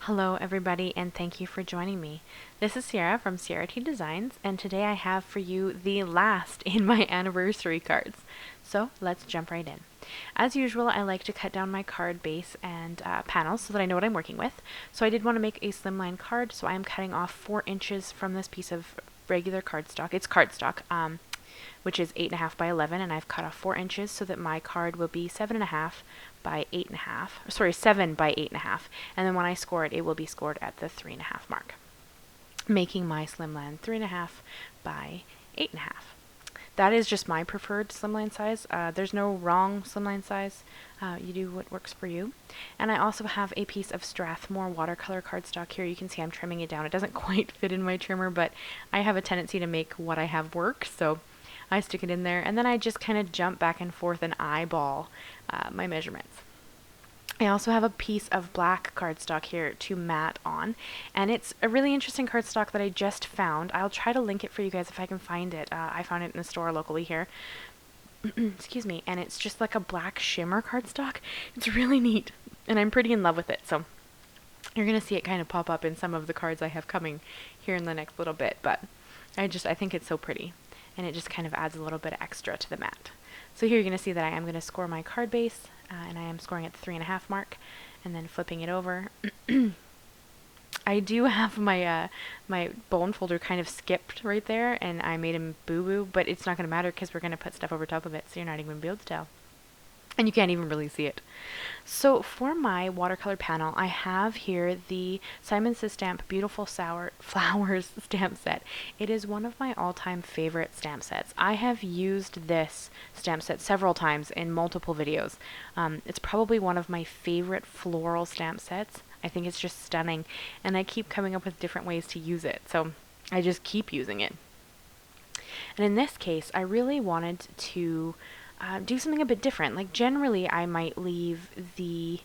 Hello everybody and thank you for joining me. This is Sierra from Sierra T Designs and today I have for you the last in my anniversary cards. So let's jump right in. As usual, I like to cut down my card base and panels so that I know what I'm working with. So I did want to make a slimline card, so I am cutting off 4 inches from this piece of regular cardstock. It's cardstock, which is 8.5 by 11, and I've cut off 4 inches so that my card will be 7.5 by 8.5, sorry, 7 by 8.5, and then when I score it, it will be scored at the 3.5 mark, making my slimline 3.5 by 8.5. That is just my preferred slimline size. There's no wrong slimline size. You do what works for you. And I also have a piece of Strathmore watercolor cardstock here. You can see I'm trimming it down. It doesn't quite fit in my trimmer, but I have a tendency to make what I have work, so I stick it in there, and then I just kind of jump back and forth and eyeball my measurements. I also have a piece of black cardstock here to mat on, and it's a really interesting cardstock that I just found. I'll try to link it for you guys if I can find it. I found it in a store locally here. Excuse me, and it's just like a black shimmer cardstock. It's really neat, and I'm pretty in love with it, so you're going to see it kind of pop up in some of the cards I have coming here in the next little bit, but I think it's so pretty, and it just kind of adds a little bit extra to the mat. So here you're going to see that I am going to score my card base, and I am scoring at the 3.5 mark, and then flipping it over. I do have my my bone folder kind of skipped right there, and I made him boo-boo, but it's not going to matter because we're going to put stuff over top of it, so you're not even going to be able to tell. And you can't even really see it. So for my watercolor panel, I have here the Simon Says Stamp Beautiful Sour Flowers stamp set. It is one of my all-time favorite stamp sets. I have used this stamp set several times in multiple videos. It's probably one of my favorite floral stamp sets. I think it's just stunning, and I keep coming up with different ways to use it, so I just keep using it. And in this case, I really wanted to do something a bit different. Like generally I might leave the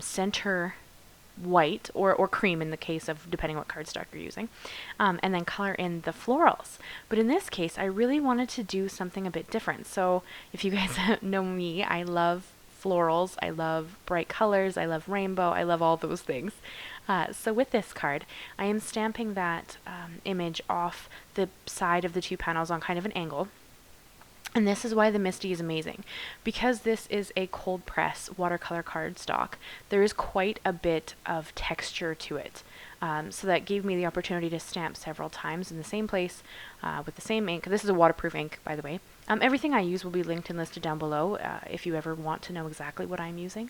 center white or cream in the case of depending what cardstock you're using, and then color in the florals. But in this case I really wanted to do something a bit different. So if you guys know me, I love florals, I love bright colors, I love rainbow, I love all those things. So with this card, I am stamping that image off the side of the two panels on kind of an angle. And this is why the Misti is amazing. Because this is a cold press watercolor cardstock, there is quite a bit of texture to it. So that gave me the opportunity to stamp several times in the same place with the same ink. This is a waterproof ink, by the way. Everything I use will be linked and listed down below if you ever want to know exactly what I'm using.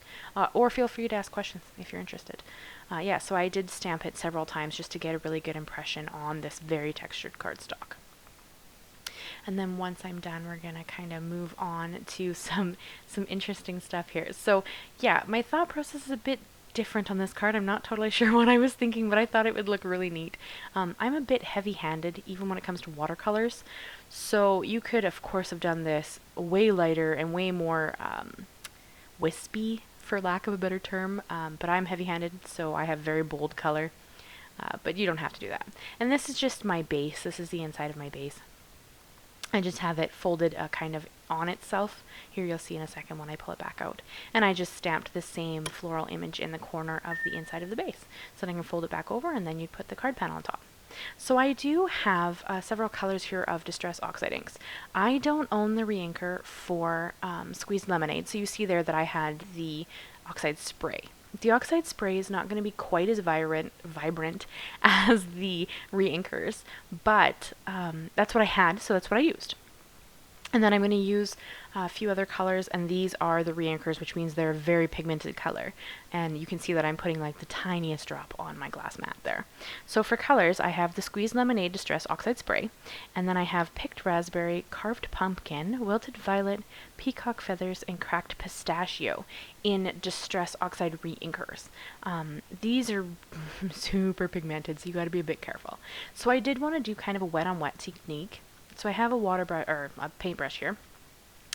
Or feel free to ask questions if you're interested. Yeah, so I did stamp it several times just to get a really good impression on this very textured cardstock. And then once I'm done, we're going to kind of move on to some interesting stuff here. So yeah, my thought process is a bit different on this card. I'm not totally sure what I was thinking, but I thought it would look really neat. I'm a bit heavy-handed even when it comes to watercolors. So you could, of course, have done this way lighter and way more wispy, for lack of a better term. But I'm heavy-handed, so I have very bold color. But you don't have to do that. And this is just my base. This is the inside of my base. I just have it folded kind of on itself. Here you'll see in a second when I pull it back out. And I just stamped the same floral image in the corner of the inside of the base. So then I can fold it back over and then you put the card panel on top. So I do have several colors here of Distress Oxide inks. I don't own the Reinker for Squeezed Lemonade. So you see there that I had the Oxide spray. The Oxide spray is not going to be quite as vibrant as the Reinkers, but that's what I had, so that's what I used. And then I'm going to use a few other colors, and these are the Reinkers, which means they're a very pigmented color. And you can see that I'm putting like the tiniest drop on my glass mat there. So for colors, I have the Squeezed Lemonade Distress Oxide Spray, and then I have Picked Raspberry, Carved Pumpkin, Wilted Violet, Peacock Feathers, and Cracked Pistachio in Distress Oxide Reinkers. These are super pigmented, so you got to be a bit careful. So I did want to do kind of a wet on wet technique. So I have a water brush or a paintbrush here,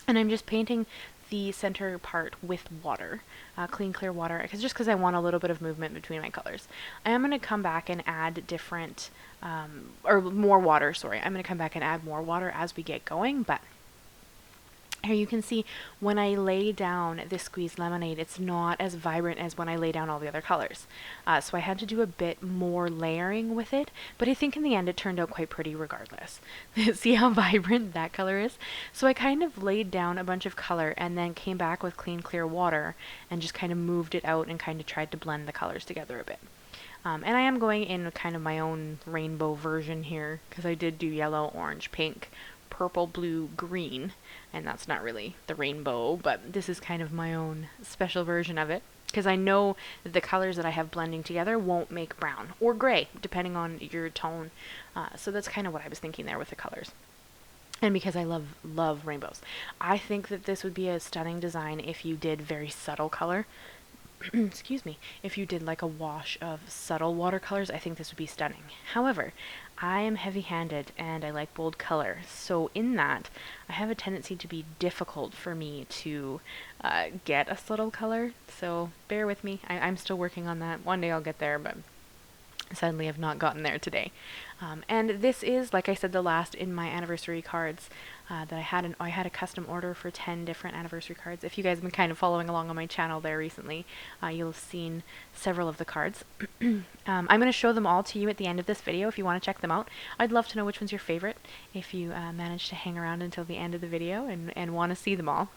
and I'm just painting the center part with water, clean clear water, because I want a little bit of movement between my colors. I am going to come back and add different or more water. Sorry, I'm going to come back and add more water as we get going, but Here you can see when I lay down this squeezed lemonade, it's not as vibrant as when I lay down all the other colors. So I had to do a bit more layering with it, but I think in the end it turned out quite pretty regardless. See how vibrant that color is? So I kind of laid down a bunch of color and then came back with clean, clear water and just kind of moved it out and kind of tried to blend the colors together a bit. And I am going in kind of my own rainbow version here because I did do yellow, orange, pink, purple, blue, green, and that's not really the rainbow, but this is kind of my own special version of it because I know that the colors that I have blending together won't make brown or gray depending on your tone. So that's kind of what I was thinking there with the colors. And because I love rainbows. I think that this would be a stunning design if you did very subtle color. Excuse me, if you did like a wash of subtle watercolors, I think this would be stunning. However, I am heavy-handed and I like bold color, so in that, I have a tendency to be difficult for me to get a subtle color, so bear with me. I'm still working on that. One day I'll get there, but sadly I've not gotten there today. And this is, like I said, the last in my anniversary cards that I had. I had a custom order for 10 different anniversary cards. If you guys have been kind of following along on my channel there recently, you'll have seen several of the cards. I'm going to show them all to you at the end of this video if you want to check them out. I'd love to know which one's your favorite if you manage to hang around until the end of the video and want to see them all.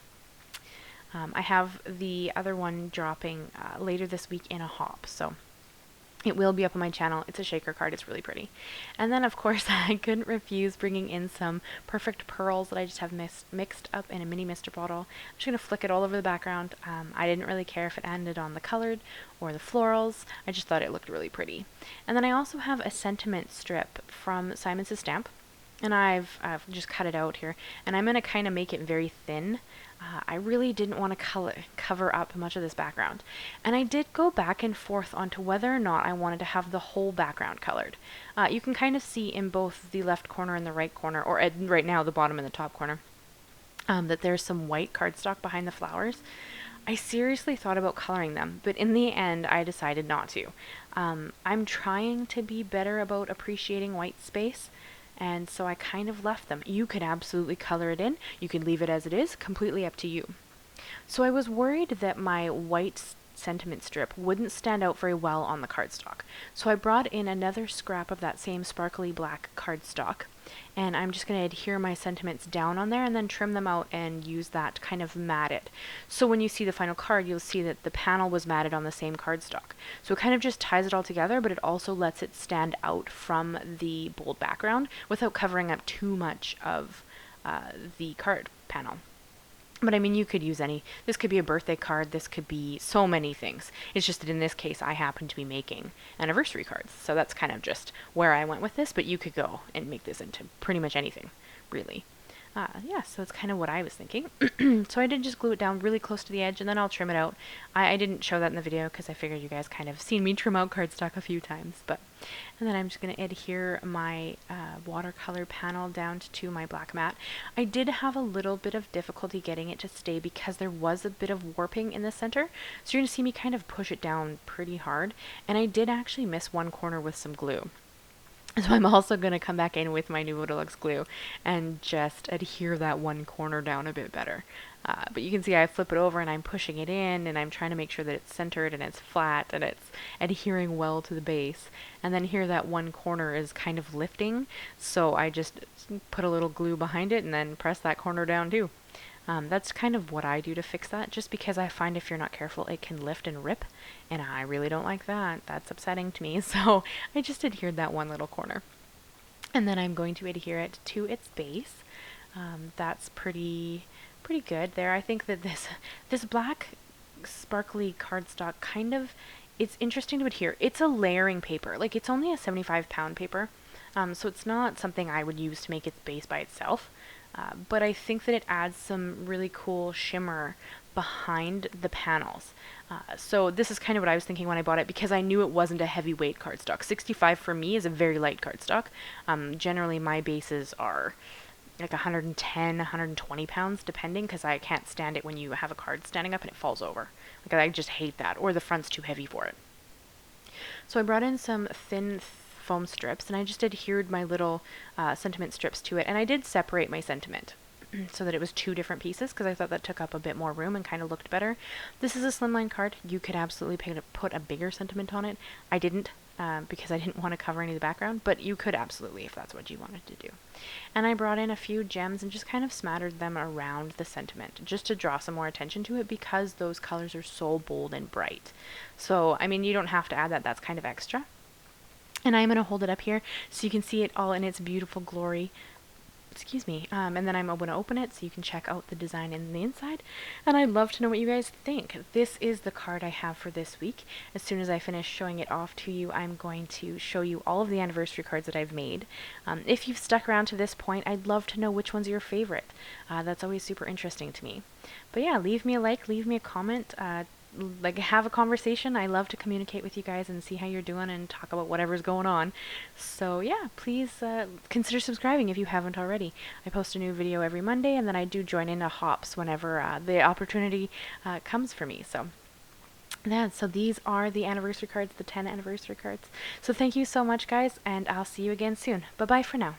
I have the other one dropping later this week in a hop, so it will be up on my channel. It's a shaker card. It's really pretty. And then, of course, I couldn't refuse bringing in some perfect pearls that I just have mixed up in a mini mister bottle. I'm just going to flick it all over the background. I didn't really care if it ended on the colored or the florals. I just thought it looked really pretty. And then I also have a sentiment strip from Simon's Stamp. And I've just cut it out here. And I'm going to kind of make it very thin. I really didn't want to cover up much of this background. And I did go back and forth onto whether or not I wanted to have the whole background colored. You can kind of see in both the left corner and the right corner, or right now the bottom and the top corner, that there's some white cardstock behind the flowers. I seriously thought about coloring them, but in the end I decided not to. I'm trying to be better about appreciating white space, and so I kind of left them. You could absolutely color it in. You could leave it as it is, completely up to you. So I was worried that my white sentiment strip wouldn't stand out very well on the cardstock. So I brought in another scrap of that same sparkly black cardstock, and I'm just going to adhere my sentiments down on there and then trim them out and use that to kind of mat it. So when you see the final card, you'll see that the panel was matted on the same cardstock. So it kind of just ties it all together, but it also lets it stand out from the bold background without covering up too much of the card panel. But I mean, you could use this could be a birthday card, this could be so many things. It's just that in this case, I happen to be making anniversary cards. So that's kind of just where I went with this, but you could go and make this into pretty much anything, really. Yeah, so it's kind of what I was thinking. So I did just glue it down really close to the edge, and then I'll trim it out. I didn't show that in the video because I figured you guys kind of seen me trim out cardstock a few times. And then I'm just going to adhere my watercolor panel down to my black mat. I did have a little bit of difficulty getting it to stay because there was a bit of warping in the center. So you're going to see me kind of push it down pretty hard. And I did actually miss one corner with some glue. So I'm also going to come back in with my Nuvo Deluxe glue and just adhere that one corner down a bit better. But you can see I flip it over and I'm pushing it in and I'm trying to make sure that it's centered and it's flat and it's adhering well to the base. And then here that one corner is kind of lifting, so I just put a little glue behind it and then press that corner down too. That's kind of what I do to fix that, just because I find if you're not careful it can lift and rip, and I really don't like that. That's upsetting to me, so I just adhered that one little corner. And then I'm going to adhere it to its base. That's pretty good there. I think that this black sparkly cardstock kind of, it's interesting to adhere. It's a layering paper, like it's only a 75-pound paper, so it's not something I would use to make its base by itself. But I think that it adds some really cool shimmer behind the panels. So this is kind of what I was thinking when I bought it, because I knew it wasn't a heavyweight cardstock. 65 for me is a very light cardstock. Generally my bases are like 110, 120 pounds depending, because I can't stand it when you have a card standing up and it falls over. Like I just hate that, or the front's too heavy for it. So I brought in some thin foam strips and I just adhered my little sentiment strips to it, and I did separate my sentiment. so that it was 2 different pieces, because I thought that took up a bit more room and kind of looked better. This is a slimline card. You could absolutely put a bigger sentiment on it. I didn't, because I didn't want to cover any of the background, but you could absolutely if that's what you wanted to do. And I brought in a few gems and just kind of smattered them around the sentiment just to draw some more attention to it, because those colors are so bold and bright. So, I mean, you don't have to add that. That's kind of extra. And I'm going to hold it up here so you can see it all in its beautiful glory. Excuse me. And then I'm going to open it so you can check out the design in the inside. And I'd love to know what you guys think. This is the card I have for this week. As soon as I finish showing it off to you, I'm going to show you all of the anniversary cards that I've made. If you've stuck around to this point, I'd love to know which one's your favorite. That's always super interesting to me. But yeah, leave me a like, leave me a comment. Like, have a conversation. I love to communicate with you guys and see how you're doing and talk about whatever's going on. So yeah, please consider subscribing if you haven't already. I post a new video every Monday, and then I do join into hops whenever the opportunity comes for me. So yeah, so these are the anniversary cards, the 10 anniversary cards. So thank you so much, guys, and I'll see you again soon. Bye bye for now.